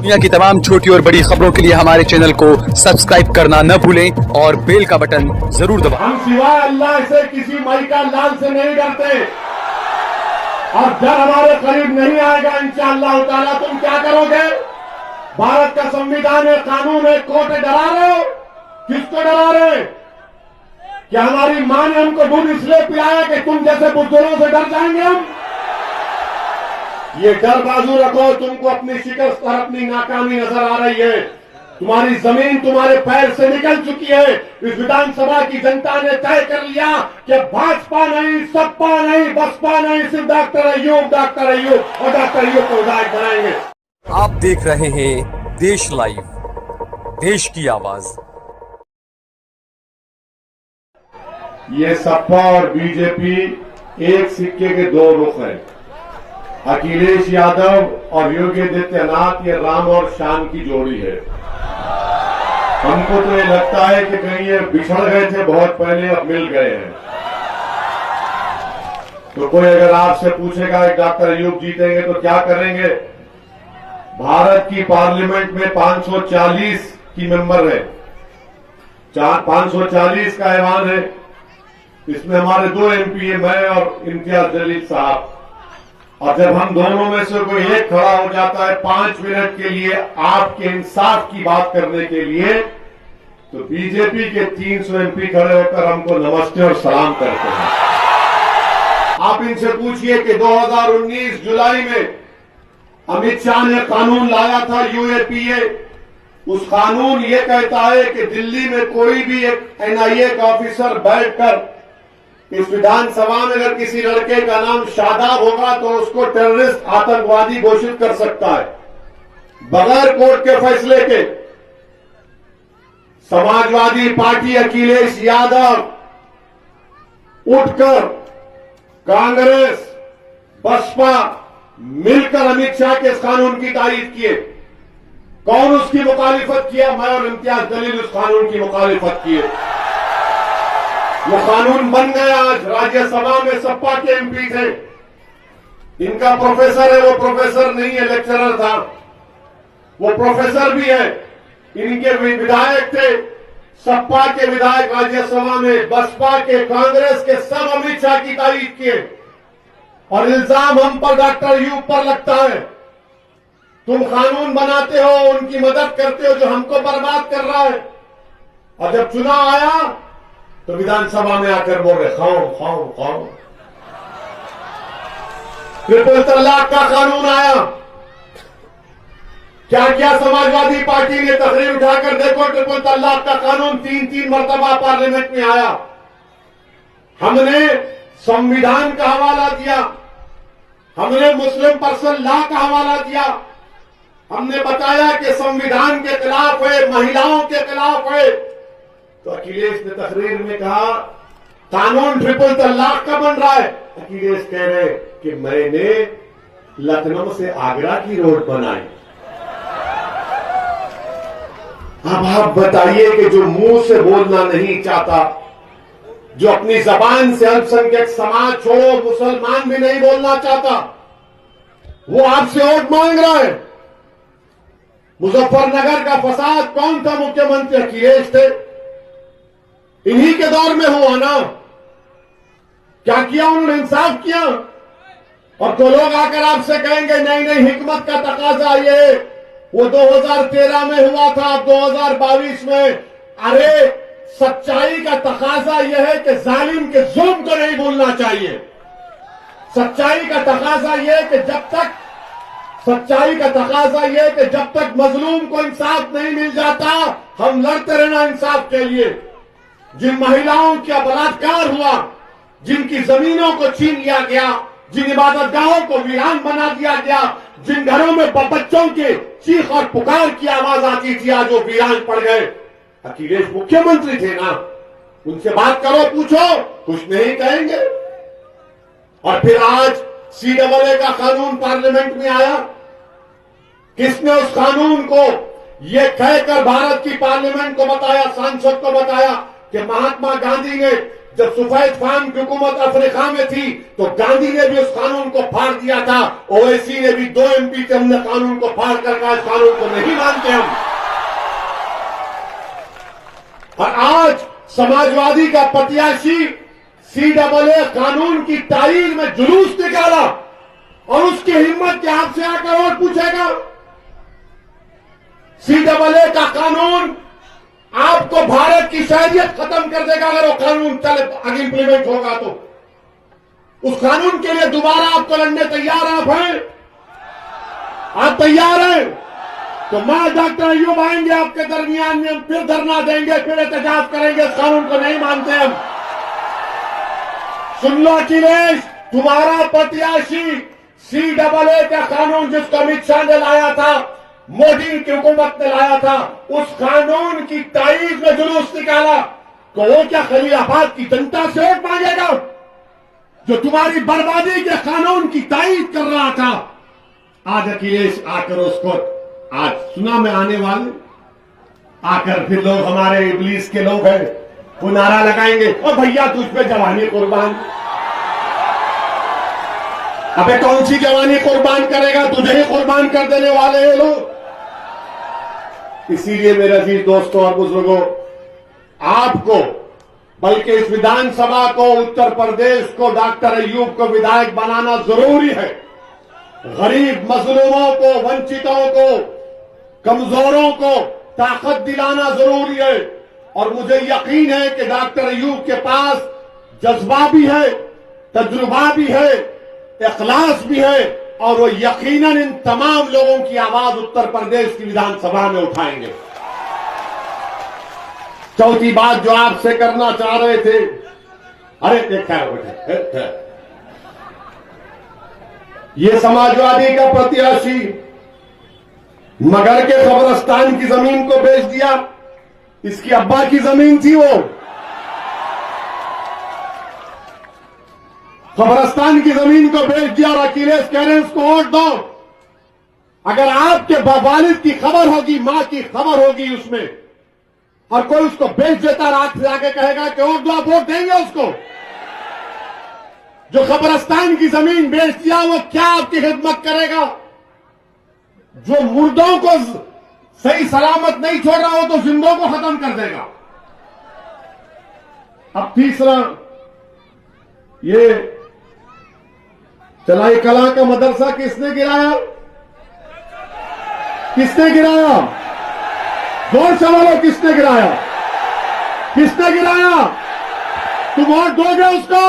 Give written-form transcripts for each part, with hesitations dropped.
दुनिया की तमाम छोटी और बड़ी खबरों के लिए हमारे चैनल को सब्सक्राइब करना न भूलें और बेल का बटन जरूर दबाएं। हम सिवाय अल्लाह से किसी माई का लाल से नहीं डरते और डर हमारे करीब नहीं आएगा इंशाअल्लाह ताला। तुम क्या करोगे? भारत का संविधान है, कानून है, कोर्ट है, डरा रहे हो? किसको डरा रहे हैं? क्या हमारी मां ने हमको दूध इसलिए पिलाया कि तुम जैसे बुजुर्गों से डर जाएंगे हम? ये डर बाजू रखो। तुमको अपनी शिकस्त और अपनी नाकामी नजर आ रही है। तुम्हारी जमीन तुम्हारे पैर से निकल चुकी है। इस विधानसभा की जनता ने तय कर लिया कि भाजपा नहीं, सपा नहीं, बसपा नहीं, सिर्फ डॉक्टर अय्यूब और डॉक्टर अय्यूब को विधायक बनाएंगे। आप देख रहे हैं देश लाइव, देश की आवाज। ये सपा और बीजेपी एक सिक्के के दो रुख हैं। अखिलेश यादव और योगी आदित्यनाथ ये राम और श्याम की जोड़ी है। हमको तो ये लगता है कि कहीं ये बिछड़ गए थे बहुत पहले, अब मिल गए हैं। तो कोई अगर आपसे पूछेगा डॉक्टर अय्यूब जीतेंगे तो क्या करेंगे? भारत की पार्लियामेंट में 540 की मेंबर है, 540 का ऐवान है। इसमें हमारे 2 एमपी है, मैं और इम्तियाज जलील साहब। और जब हम दोनों में से कोई एक खड़ा हो जाता है 5 मिनट के लिए आपके इंसाफ की बात करने के लिए, तो बीजेपी के 300 एमपी खड़े होकर हमको नमस्ते और सलाम करते हैं। आप इनसे पूछिए कि 2019 जुलाई में अमित शाह ने कानून लाया था यूएपीए। उस कानून ये कहता है कि दिल्ली में कोई भी एक एनआईए का ऑफिसर बैठकर इस विधानसभा में अगर किसी लड़के का नाम शादाब होगा तो उसको टेररिस्ट, आतंकवादी घोषित कर सकता है बगैर कोर्ट के फैसले के। समाजवादी पार्टी अखिलेश यादव उठकर कांग्रेस, बसपा मिलकर अमित शाह के इस कानून की तारीफ किए। कौन उसकी मुखालिफत किया? मैं और इम्तियाज जलील उस कानून की मुखालिफत किए। वो कानून बन गया। आज राज्यसभा में सपा के एमपी थे। इनका प्रोफेसर है, वो प्रोफेसर नहीं है, लेक्चरर था। वो प्रोफेसर भी है। इनके विधायक थे, सपा के विधायक राज्यसभा में, बसपा के, कांग्रेस के, सब अमित शाह की तारीफ किए। और इल्जाम हम पर, डॉक्टर अय्यूब पर लगता है। तुम कानून बनाते हो, उनकी मदद करते हो जो हमको बर्बाद कर रहा है। और जब चुनाव आया तो विधानसभा में आकर बोल रहे खाओ। ट्रिपल तलाक का कानून आया। क्या क्या समाजवादी पार्टी ने तकरीर उठाकर देखो, ट्रिपल तलाक का कानून 3 मरतबा पार्लियामेंट में आया। हमने संविधान का हवाला दिया, हमने मुस्लिम पर्सन लॉ का हवाला दिया। हमने बताया कि संविधान के खिलाफ है, महिलाओं के खिलाफ है। तो अखिलेश ने तकरीर में कहा कानून ट्रिपल तलाक का बन रहा है। अखिलेश कह रहे कि मैंने लखनऊ से आगरा की रोड बनाई। अब आप बताइए कि जो मुंह से बोलना नहीं चाहता, जो अपनी जबान से अल्पसंख्यक समाज छोड़ो मुसलमान भी नहीं बोलना चाहता, वो आपसे वोट मांग रहा है। मुजफ्फरनगर का फसाद कौन था मुख्यमंत्री? अखिलेश थे। इन्हीं के दौर में हुआ ना। क्या किया उन्होंने? इंसाफ किया। और तो लोग आकर आपसे कहेंगे नहीं हिकमत का तकाजा ये वो 2013 में हुआ था, अब 2022 में। अरे सच्चाई का तकाजा यह है कि जालिम के जुल्म को नहीं भूलना चाहिए। सच्चाई का तकाजा यह कि जब तक मजलूम को इंसाफ नहीं मिल जाता, हम लड़ते रहना इंसाफ के लिए। जिन महिलाओं का बलात्कार हुआ, जिनकी जमीनों को छीन लिया गया, जिन इबादतगाहों को वीरान बना दिया गया, जिन घरों में बच्चों के चीख और पुकार की आवाज आती थी, आज वो वीरान पड़ गए। अखिलेश मुख्यमंत्री थे ना, उनसे बात करो, पूछो, कुछ नहीं कहेंगे। और फिर आज CAA का कानून पार्लियामेंट में आया। किसने उस कानून को ये कहकर भारत की पार्लियामेंट को बताया, सांसद को बताया कि महात्मा गांधी ने जब सफेद फार्म की हुकूमत अफ्रीका में थी तो गांधी ने भी उस कानून को फाड़ दिया था। ओवैसी ने भी 2 MP थे, हमने कानून को फाड़ कर कहा इस कानून को नहीं मानते हम। और आज समाजवादी का प्रत्याशी CAA कानून की तारीख में जुलूस निकाला और उसकी हिम्मत के आपसे आकर और पूछेगा। CAA का कानून आपको भारत की शहरियत खत्म कर देगा अगर वो कानून चले आगे इंप्लीमेंट होगा तो। उस कानून के लिए दोबारा आपको लड़ने तैयार आप हैं? आप तैयार हैं? तो मैं डॉक्टर अय्यूब आएंगे आपके दरमियान में, हम फिर धरना देंगे, फिर एहतजाज करेंगे। इस कानून को नहीं मानते हम। सुन लो अखिलेश, तुम्हारा प्रत्याशी CAA का कानून जिसको अमित शाह ने लाया था, मोदी की हुकूमत ने लाया था, उस कानून की तारीख में जुलूस निकाला तो वो क्या खलीलाबाद की जनता से वोट मांगेगा जो तुम्हारी बर्बादी के कानून की तारीफ कर रहा था? आज अखिलेश आकर उसको आज सुना में आने वाले आकर फिर लोग हमारे इब्लीस के लोग हैं वो नारा लगाएंगे, ओ भैया तुझ पे जवानी कुर्बान। अबे कौन सी जवानी कुर्बान करेगा? तुझे ही कुर्बान कर देने वाले हैं लोग। इसीलिए मेरे अजीज दोस्तों और बुजुर्गों, आपको बल्कि इस विधानसभा को, उत्तर प्रदेश को, डॉक्टर अय्यूब को विधायक बनाना जरूरी है। गरीब मजलूमों को, वंचितों को, कमजोरों को ताकत दिलाना जरूरी है। और मुझे यकीन है कि डॉक्टर अय्यूब के पास जज्बा भी है, तजुर्बा भी है, इखलास भी है और वो यकीनन इन तमाम लोगों की आवाज उत्तर प्रदेश की विधानसभा में उठाएंगे। चौथी बात जो आपसे करना चाह रहे थे, अरे देखा बेटे, ये समाजवादी का प्रत्याशी मगर के कब्रिस्तान की जमीन को बेच दिया। इसकी अब्बा की जमीन थी वो, कब्रिस्तान की जमीन को बेच दिया और अखिलेश कह रहे हैं उसको वोट दो। अगर आपके वालिद की खबर होगी, मां की खबर होगी उसमें, और कोई उसको बेच देता, रात से आके कहेगा कि वोट दो, आप वोट देंगे उसको? जो कब्रिस्तान की जमीन बेच दिया वो क्या आपकी खिदमत करेगा? जो मुर्दों को सही सलामत नहीं छोड़ रहा हो तो जिंदों को खत्म कर देगा। अब तीसरा, ये चलाई कला का मदरसा किसने गिराया? किसने गिराया? जोर से बोलो, किसने गिराया? किसने गिराया? तुम वोट दोगे उसको?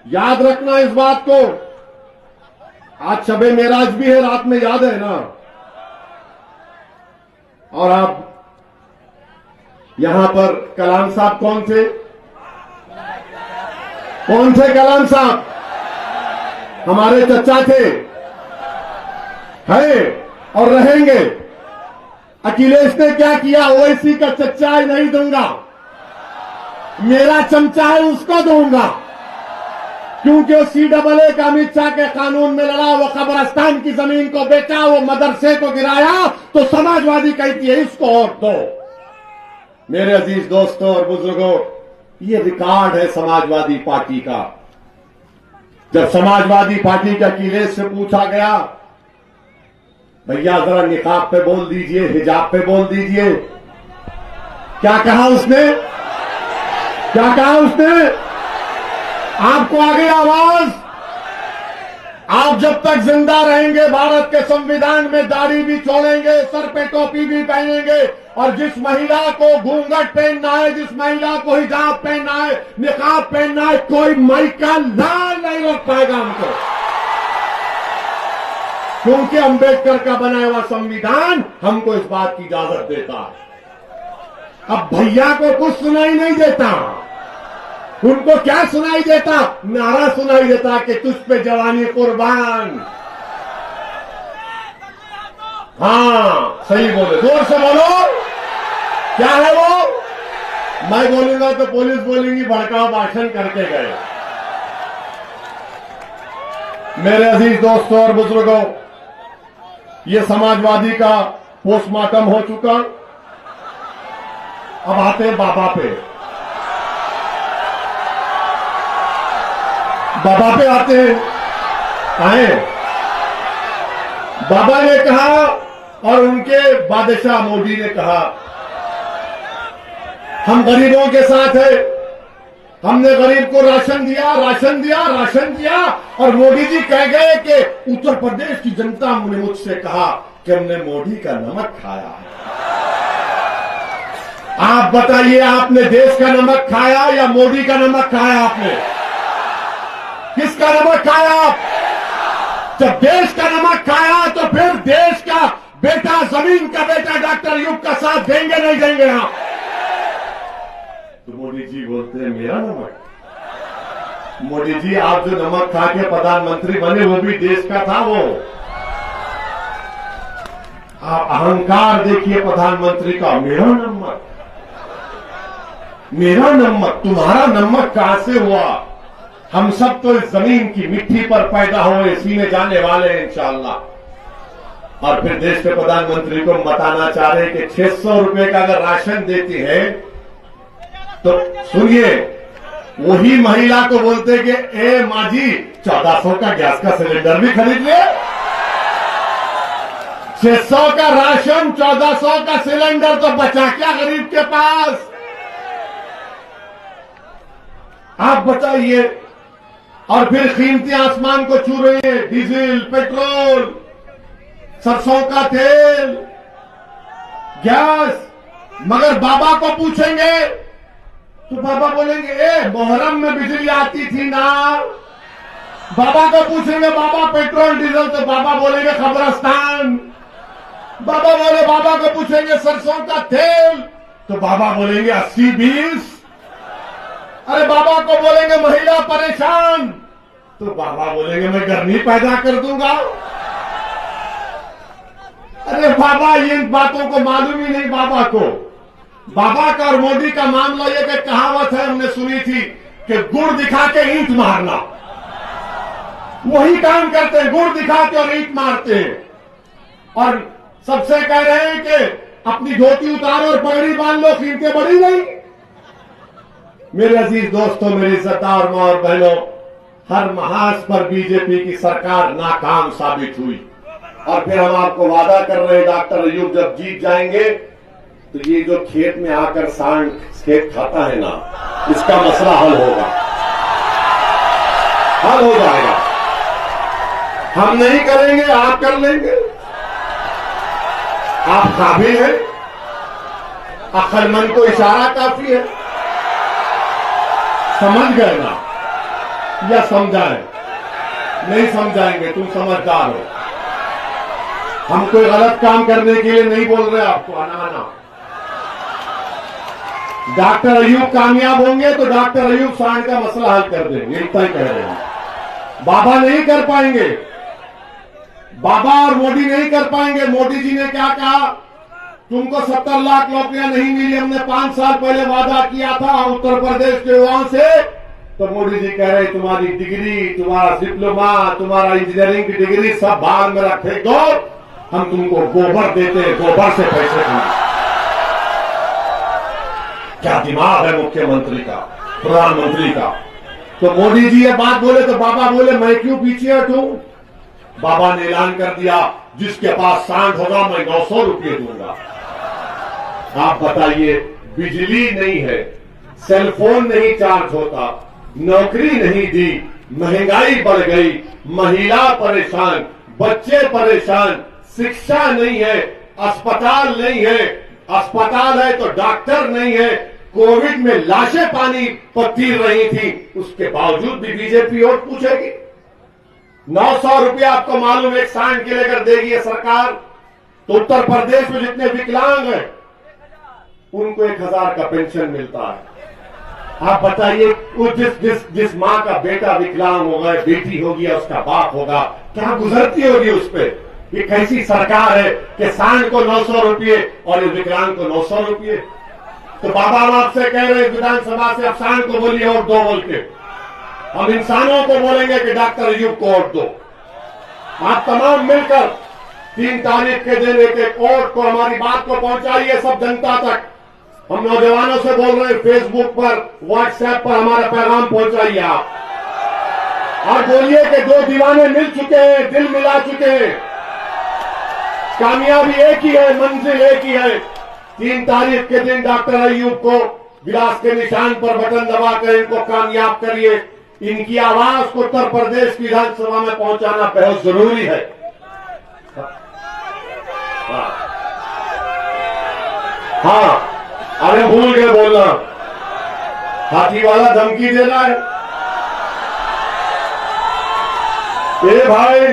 याद रखना इस बात को। आज शबे मेराज भी है, रात में याद है ना? और आप यहां पर कलाम साहब कौन थे? कौन थे कलाम साहब? हमारे चचा थे, है और रहेंगे। अखिलेश ने क्या किया? ओवैसी का चच्चा है नहीं दूंगा, मेरा चमचा है उसको दूंगा, क्योंकि वो CAA का अमित शाह के कानून में लड़ा, वो कब्रिस्तान की जमीन को बेचा, वो मदरसे को गिराया, तो समाजवादी कहती है इसको वोट दो। मेरे अजीज दोस्तों और बुजुर्गों, ये रिकॉर्ड है समाजवादी पार्टी का। जब समाजवादी पार्टी के अखिलेश से पूछा गया, भैया जरा निकाब पे बोल दीजिए, हिजाब पे बोल दीजिए, क्या कहा उसने? क्या कहा उसने? आपको आ गई आवाज? आप जब तक जिंदा रहेंगे भारत के संविधान में दाढ़ी भी छोड़ेंगे, सर पे टोपी भी पहनेंगे, और जिस महिला को घूंघट पहनना है, जिस महिला को हिजाब पहनना है, निकाब पहनना है, कोई माइका लाल नहीं रोक पाएगा हमको, क्योंकि अंबेडकर का बनाया हुआ संविधान हमको इस बात की इजाजत देता है। अब भैया को कुछ सुनाई नहीं देता, उनको क्या सुनाई देता? नारा सुनाई देता कि तुझ पे जवानी कुर्बान। हाँ सही बोले, जोर से बोलो, क्या है वो? मैं बोलूंगा तो पुलिस बोलेंगी भड़काऊ भाषण करके गए। मेरे अजीज दोस्तों और बुजुर्गों, ये समाजवादी का पोस्टमार्टम हो चुका। अब आते हैं बाबा पे। बाबा पे आते हैं, आए। बाबा ने कहा और उनके बादशाह मोदी ने कहा, हम गरीबों के साथ है, हमने गरीब को राशन दिया, राशन दिया, राशन दिया। और मोदी जी कह गए कि उत्तर प्रदेश की जनता ने मुझसे कहा कि हमने मोदी का नमक खाया है। आप बताइए, आपने देश का नमक खाया या मोदी का नमक खाया? आपने किसका नमक खाया? आप जब देश का नमक खाया तो फिर देश का बेटा, जमीन का बेटा डॉक्टर अयूब का साथ देंगे नहीं देंगे आप? तो मोदी जी बोलते हैं मेरा नमक। मोदी जी, आप जो नमक खा के प्रधानमंत्री बने वो भी देश का था। वो आप अहंकार देखिए प्रधानमंत्री का, मेरा नमक, मेरा नमक। तुम्हारा नमक कहां से हुआ? हम सब तो इस जमीन की मिट्टी पर पैदा हुए, सीने जाने वाले हैं इंशाअल्लाह। और फिर देश के प्रधानमंत्री को बताना चाह रहे कि 600 रुपए का अगर राशन देती है तो सुनिए, वही महिला को बोलते कि ए माँ जी 1400 का गैस का सिलेंडर भी खरीद ले। 600 का राशन, 1400 का सिलेंडर, तो बचा क्या गरीब के पास? आप बताइए। और फिर कीमतें आसमान को छू रही हैं, डीजल, पेट्रोल, सरसों का तेल, गैस। मगर बाबा को पूछेंगे तो बाबा बोलेंगे ए मोहर्रम में बिजली आती थी ना। बाबा को पूछेंगे बाबा पेट्रोल डीजल, तो बाबा बोलेंगे कब्रिस्तान। बाबा को पूछेंगे सरसों का तेल, तो बाबा बोलेंगे 80-20। अरे बाबा को बोलेंगे महिला परेशान, तो बाबा बोलेंगे मैं गर्मी पैदा कर दूंगा। अरे बाबा, इन बातों को मालूम ही नहीं बाबा को। बाबा का और मोदी का मामला यह कि कहावत है, हमने सुनी थी कि गुड़ दिखा के ईंट मारना। वही काम करते हैं, गुड़ दिखा के और ईंट मारते हैं। और सबसे कह रहे हैं कि अपनी धोती उतारो और पगड़ी बांध लो, कीमतें बढ़ी नहीं। मेरे अजीज दोस्तों, मेरी इज्जतदार मां और बहनों, हर महाज पर बीजेपी की सरकार नाकाम साबित हुई। और फिर हम आपको वादा कर रहे हैं, डॉक्टर अयूब जब जीत जाएंगे तो ये जो खेत में आकर सांड खेत खाता है ना, इसका मसला हल होगा, हल हो जाएगा। हम नहीं करेंगे, आप कर लेंगे। आप काबिल हैं, अक्लमंद को इशारा काफी है। समझ गए ना, या समझाएं? नहीं समझाएंगे, तुम समझदार हो। हम कोई गलत काम करने के लिए नहीं बोल रहे आपको, आना। डॉक्टर अयूब कामयाब होंगे तो डॉक्टर अयूब सांड का मसला हल कर देंगे, इतना ही कह रहे हैं। बाबा नहीं कर पाएंगे, बाबा और मोदी नहीं कर पाएंगे। मोदी जी ने क्या कहा, तुमको 70 लाख नौकरियां नहीं मिली, हमने 5 साल पहले वादा किया था उत्तर प्रदेश के युवाओं से। तो मोदी जी कह रहे तुम्हारी डिग्री, तुम्हारा डिप्लोमा, तुम्हारा इंजीनियरिंग की डिग्री सब बाहर में रखे दो, हम तुमको गोबर देते हैं, गोबर से पैसे देंगे। क्या दिमाग है मुख्यमंत्री का, प्रधानमंत्री का। तो मोदी जी ये बात बोले तो बाबा बोले मैं क्यों पीछे हटूं। बाबा ने ऐलान कर दिया, जिसके पास सांड होगा मैं 900 रुपये दूंगा। आप बताइए, बिजली नहीं है, सेलफोन नहीं चार्ज होता, नौकरी नहीं दी, महंगाई बढ़ गई, महिला परेशान, बच्चे परेशान, शिक्षा नहीं है, अस्पताल नहीं है, अस्पताल है तो डॉक्टर नहीं है, कोविड में लाशें पानी पर तीर रही थी, उसके बावजूद भी बीजेपी वोट पूछेगी। 900 रुपया आपको मालूम एक सांड के लेकर देगी ये सरकार। तो उत्तर प्रदेश में जितने विकलांग हैं उनको 1000 का पेंशन मिलता है। आप बताइए, जिस मां का बेटा विकलांग होगा, बेटी होगी या उसका बाप होगा, क्या गुजरती होगी उस पर। ये कैसी सरकार है कि सांड को 900 रुपये और इस विकलांग को 900 रुपये। तो बाबा हम आपसे कह रहे हैं विधानसभा से, आप सांड को बोलिए वोट दो बोल के, हम इंसानों को बोलेंगे कि डॉक्टर अयूब को वोट दो। आप तमाम मिलकर 3 तारीख के दिन एक वोट को, हमारी बात को पहुंचाइए सब जनता तक। हम नौजवानों से बोल रहे हैं, फेसबुक पर, व्हाट्सएप पर हमारा पैगाम पहुंचाइए आप। और बोलिए कि दो दीवाने मिल चुके हैं, दिल मिला चुके हैं। कामयाबी एक ही है, मंजिल एक ही है। 3 तारीख के दिन डॉक्टर अयूब को विलास के निशान पर बटन दबाकर इनको कामयाब करिए। इनकी आवाज को उत्तर प्रदेश की विधानसभा में पहुंचाना बहुत जरूरी है। हाँ, अरे भूल गए बोलना, हाथी वाला धमकी दे रहा है। ए भाई,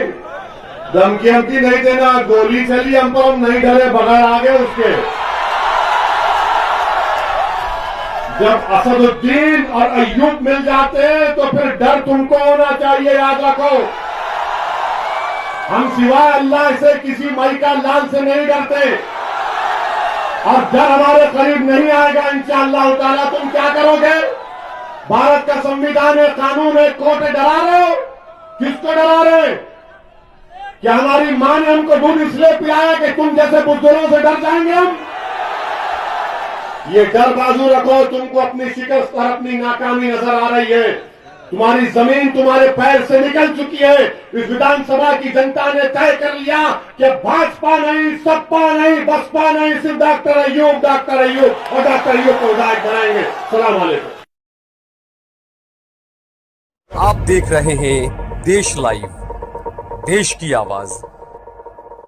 धमकी हमकी नहीं देना, गोली चली हम पर, हम नहीं डरे, बगैर आगे उसके। जब असदुद्दीन और अय्यूब मिल जाते हैं तो फिर डर तुमको होना चाहिए, याद रखो। हम सिवाय अल्लाह से किसी मई का लाल से नहीं डरते और डर हमारे करीब नहीं आएगा इंशाअल्लाह ताला। तुम क्या करोगे? भारत का संविधान है, कानून है, कोर्ट है, डरा रहे हो? किसको डरा रहे हैं? क्या हमारी मां ने हमको दूध इसलिए पिलाया कि तुम जैसे बुजुर्गों से डर जाएंगे हम? ये डर बाजू रखो। तुमको अपनी शिकस्त और अपनी नाकामी नजर आ रही है। तुम्हारी जमीन तुम्हारे पैर से निकल चुकी है। इस विधानसभा की जनता ने तय कर लिया कि भाजपा नहीं, सपा नहीं, बसपा नहीं, सिर्फ डॉक्टर अयूब और डॉक्टर अयूब को विधायक बनाएंगे। सलाम वालेकुम। आप देख रहे हैं देश लाइव, देश की आवाज।